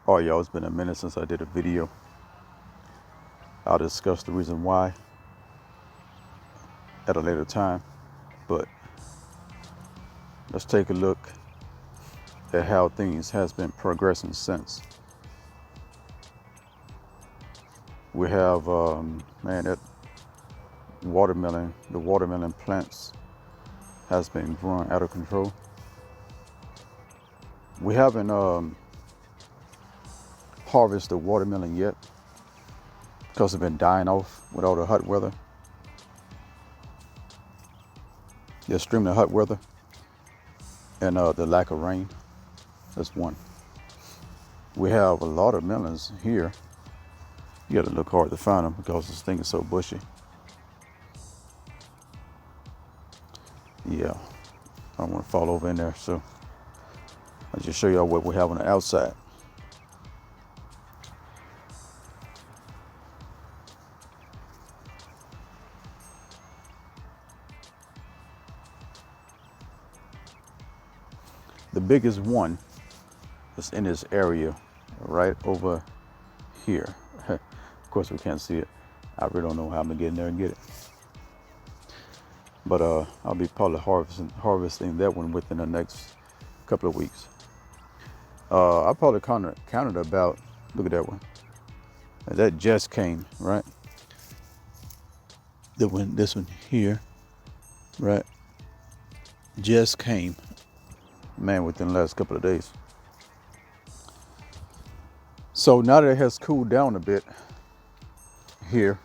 All right, y'all, it's been a minute since I did a video. I'll discuss the reason why at a later time, but let's take a look at how things has been progressing since. We have, that the watermelon plants has been growing out of control. We haven't harvested watermelon yet because it's been dying off with all the hot weather. The extremely hot weather and the lack of rain. That's one. We have a lot of melons here. You gotta look hard to find them because this thing is so bushy. Yeah, I don't want to fall over in there, so I'll just show y'all what we have on the outside. The biggest one is in this area right over here. Of course we can't see it. I really don't know how I'm gonna get in there and get it. But I'll be probably harvesting that one within the next couple of weeks. I probably counted about, look at that one. That just came, right? This one here, right? Just came, man, within the last couple of days. So now that it has cooled down a bit here,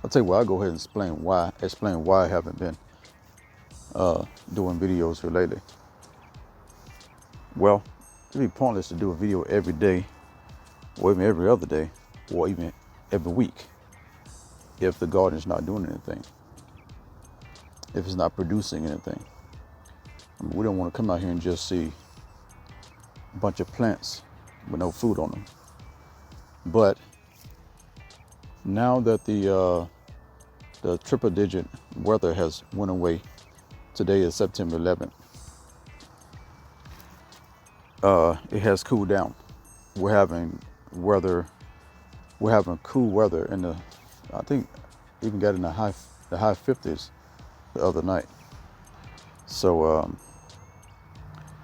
I'll tell you what, I'll go ahead and explain why I haven't been doing videos here lately. Well, it'd be pointless to do a video every day, or even every other day, or even every week, if the garden's not doing anything, if it's not producing anything. I mean, we don't want to come out here and just see a bunch of plants with no food on them. But now that the triple digit weather has went away, today is September 11th, it has cooled down. We're having cool weather in the, I think even got in the high 50s the other night. So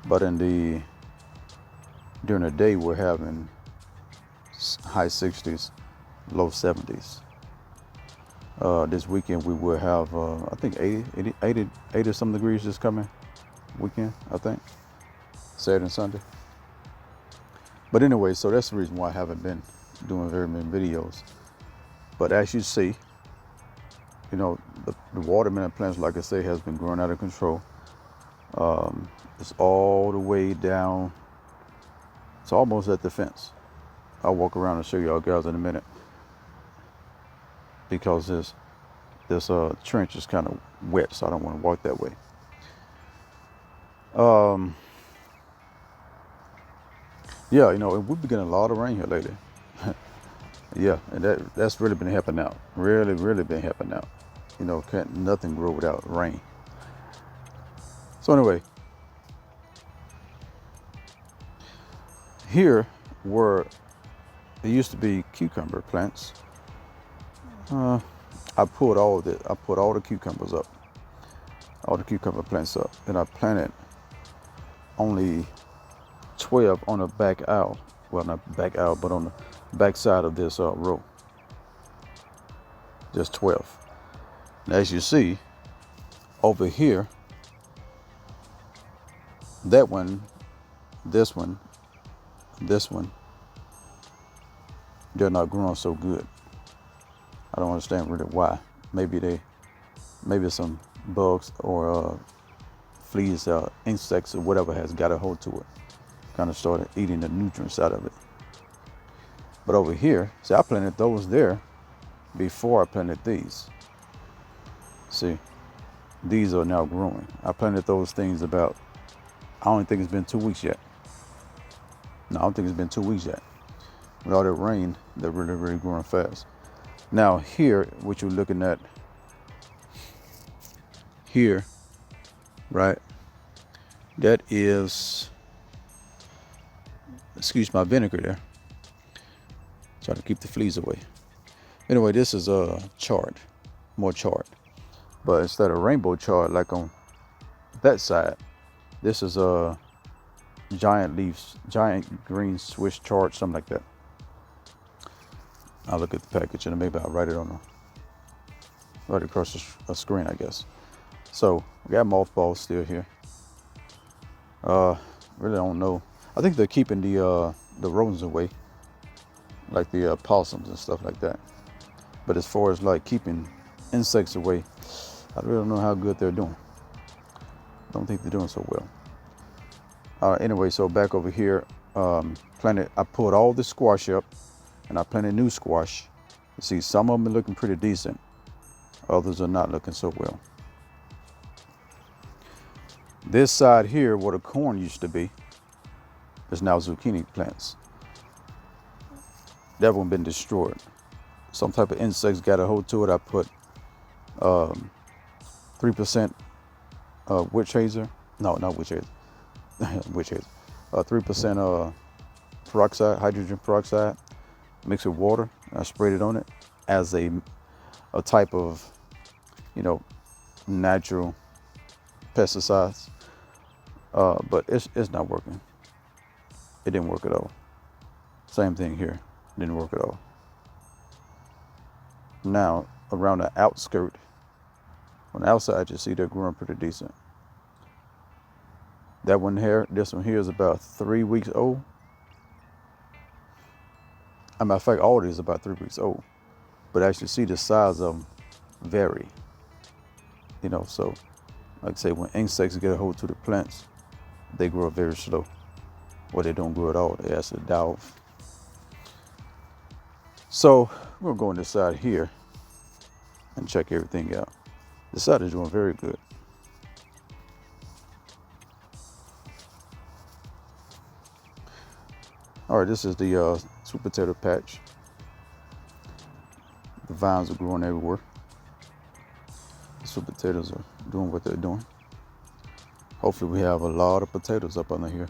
but during the day we're having high 60s, low 70s. This weekend we will have I think 80 some degrees this coming weekend, I think, Saturday and Sunday. But anyway, so that's the reason why I haven't been doing very many videos. But as you see, you know, the watermelon plants, like I say, has been growing out of control. It's all the way down. It's almost at the fence. I'll walk around and show y'all guys in a minute, because this trench is kind of wet, so I don't want to walk that way. Yeah, you know, we've been getting a lot of rain here lately. Yeah, and that's really been helping out. Really been helping out. You know, nothing grow without rain. So anyway, here where there used to be cucumber plants, I put all the cucumbers up, all the cucumber plants up, and I planted only 12 on the back aisle. Well, not back aisle, but on the back side of this row. Just 12. And as you see, over here, that one, this one, they're not growing so good. I don't understand really why. Maybe some bugs or fleas, insects, or whatever has got a hold to it. Kind of started eating the nutrients out of it. But over here, see, I planted those there before I planted these. See, these are now growing. I planted those things about, I don't think it's been 2 weeks yet. No, I don't think it's been 2 weeks yet. With all that rain, they're really growing fast. Now here, what you're looking at here, right? That is Excuse my vinegar there. Try to keep the fleas away. Anyway, this is chard, more chard. But instead of rainbow chard like on that side, this is giant leaves, giant green Swiss chard, something like that. I'll look at the package and maybe I'll write it on right across the screen, I guess. So we got mothballs still here. Really don't know. I think they're keeping the rodents away, like the possums and stuff like that. But as far as like keeping insects away, I really don't know how good they're doing. I don't think they're doing so well. Anyway, so back over here, I pulled all the squash up and I planted new squash. You see, some of them are looking pretty decent. Others are not looking so well. This side here, where the corn used to be, is now zucchini plants. That one been destroyed. Some type of insects got a hold to it. I put 3% witch hazel. No, not witch hazel. Witch hazel. 3% peroxide, hydrogen peroxide, mixed with water. I sprayed it on it as a type of, natural pesticides. But it's not working. It didn't work at all. Same thing here. Didn't work at all. Now, around the outskirt, on the outside, you see they're growing pretty decent. That one here, this one here is about 3 weeks old. As a matter of fact, all of these are about 3 weeks old. But as you see, the size of them vary. So like I say, when insects get a hold to the plants, they grow very slow. Or they don't grow at all. They actually die off. So we're gonna go on this side here and check everything out. This side is doing very good. All right, this is the sweet potato patch. The vines are growing everywhere. The sweet potatoes are doing what they're doing. Hopefully we have a lot of potatoes up under here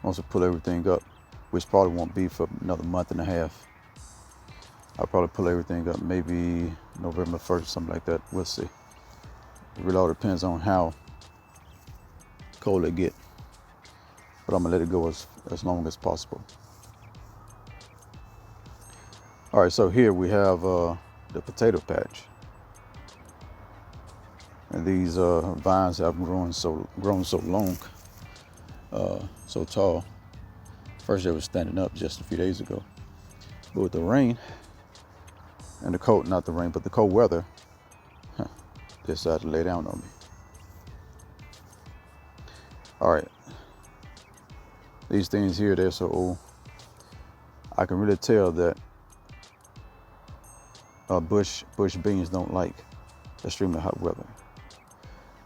once we pull everything up, which probably won't be for another month and a half. I'll probably pull everything up maybe November 1st, something like that. We'll see. It really all depends on how cold it get. But I'm gonna let it go as long as possible. All right, so here we have the potato patch. And these vines have grown so long, so tall. First they were standing up just a few days ago. But with the rain and the cold, not the rain, but the cold weather, they decided to lay down on me. All right. These things here, they're so old. I can really tell that bush beans don't like extremely hot weather.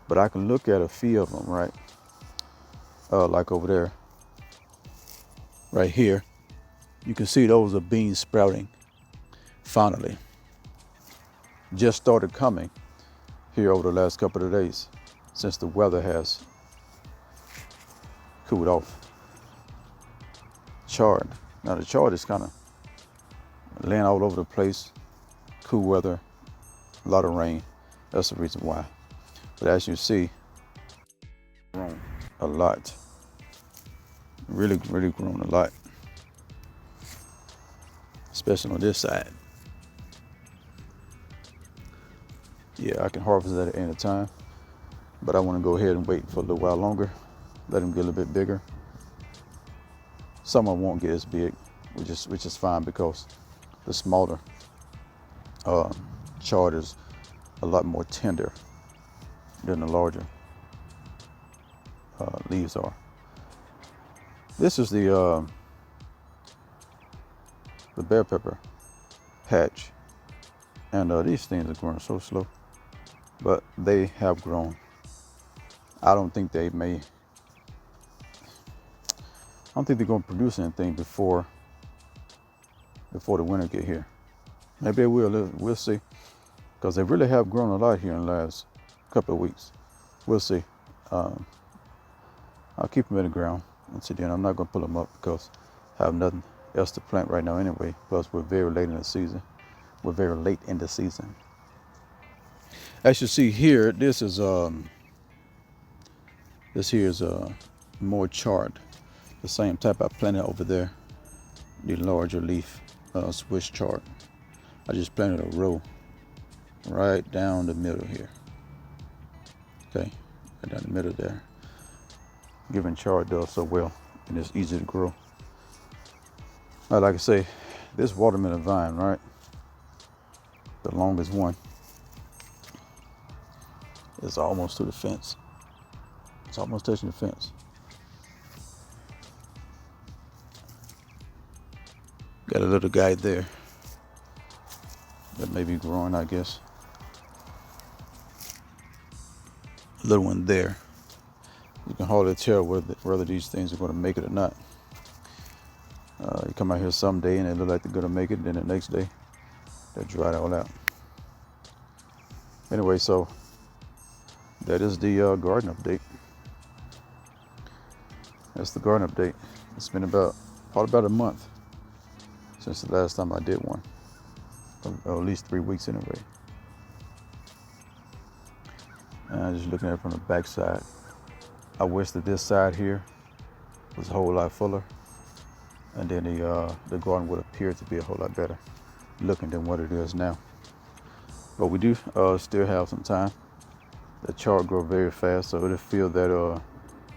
But I can look at a few of them, right? Like over there, right here. You can see those are beans sprouting, finally. Just started coming here over the last couple of days since the weather has cooled off. Chard. Now the chard is kind of laying all over the place. Cool weather, a lot of rain. That's the reason why. But as you see, grown a lot. Really grown a lot. Especially on this side. Yeah, I can harvest that at any time. But I want to go ahead and wait for a little while longer. Let them get a little bit bigger. Some of them won't get as big, which is fine because the smaller chard is a lot more tender than the larger leaves are. This is the bell pepper patch, and these things are growing so slow, but they have grown. I don't think they're going to produce anything before the winter get here. Maybe they will. We'll see, because they really have grown a lot here in the last couple of weeks. We'll see. I'll keep them in the ground. Once again, I'm not going to pull them up because have nothing else to plant right now anyway. Plus, we're very late in the season. We're very late in the season. As you see here, this here is more chard. The same type I planted over there, the larger leaf Swiss chard. I just planted a row right down the middle here. Okay, right down the middle there. Giving chard does so well, and it's easy to grow. Like I say, this watermelon vine, right, the longest one, is almost to the fence. It's almost touching the fence. Got a little guy there that may be growing, I guess. A little one there. You can hardly tell whether these things are going to make it or not. You come out here someday and they look like they're going to make it, then the next day they dry it all out. Anyway, so that is the garden update. That's the garden update. It's been probably about a month since the last time I did one, or at least 3 weeks anyway. And just looking at it from the back side, I wish that this side here was a whole lot fuller, and then the garden would appear to be a whole lot better looking than what it is now. But we do still have some time. The chard grow very fast, so it'll fill that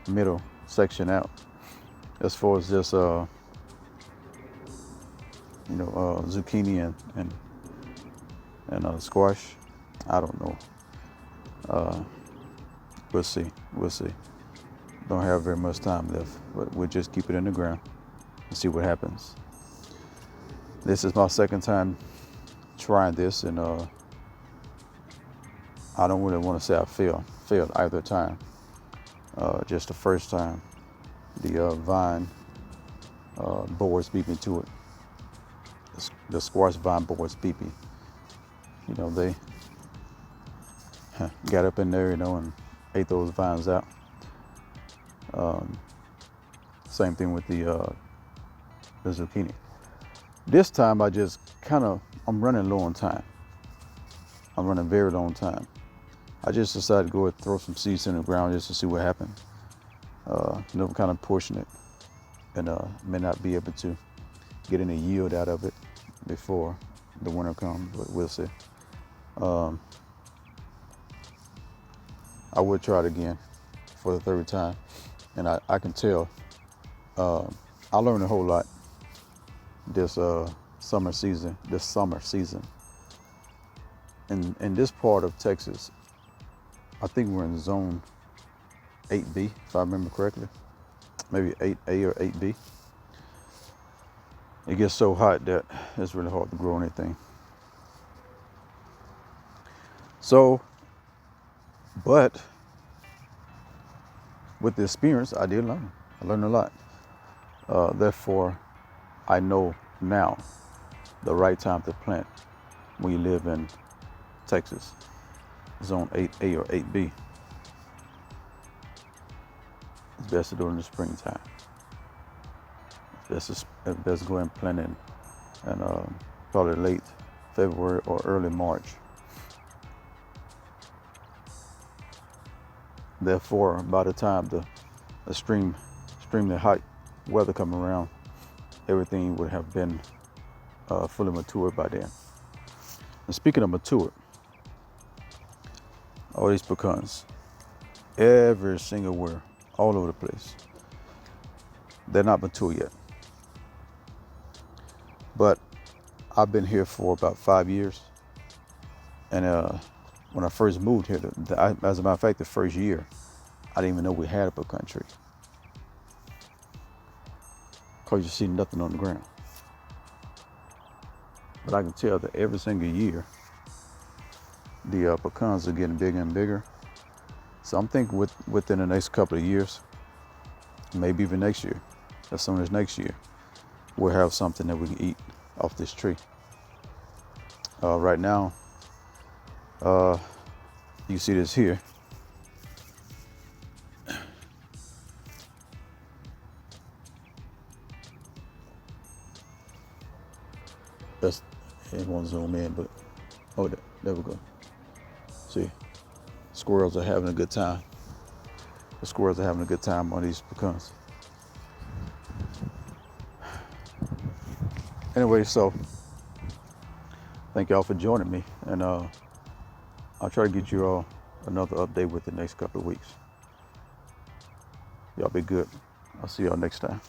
middle section out. As far as just zucchini and squash, I don't know. We'll see. Don't have very much time left, but we'll just keep it in the ground and see what happens. This is my second time trying this, and I don't really want to say I failed either time. Just the first time, the vine boards beat me to it. The squash vine boards beat me. They got up in there, and ate those vines out. Same thing with the zucchini. This time I just I'm running low on time. I'm running very low on time. I just decided to go and throw some seeds in the ground just to see what happened. Kind of pushing it, and may not be able to get any yield out of it before the winter comes, but we'll see. I would try it again for the third time, and I can tell I learned a whole lot this summer season. In this part of Texas, I think we're in zone 8B, if I remember correctly, maybe 8A or 8B. It gets so hot that it's really hard to grow anything. So, but with the experience, I did learn. I learned a lot. Therefore, I know now the right time to plant when you live in Texas, zone 8A or 8B. It's best to do it in the springtime. It's best to go and plant in probably late February or early March. Therefore, by the time the extremely hot weather come around, everything would have been fully matured by then. And speaking of matured, all these pecans, every single where, all over the place, they're not mature yet. But I've been here for about 5 years, and when I first moved here, as a matter of fact, the first year, I didn't even know we had a pecan tree, because you see nothing on the ground. But I can tell that every single year, the pecans are getting bigger and bigger. So I'm thinking within the next couple of years, maybe even next year, as soon as next year, we'll have something that we can eat off this tree. Right now, you see this here. That's, it won't zoom in, but, oh, there we go. See, squirrels are having a good time. The squirrels are having a good time on these pecans. Anyway, so thank y'all for joining me, and I'll try to get you all another update with the next couple of weeks. Y'all be good. I'll see y'all next time.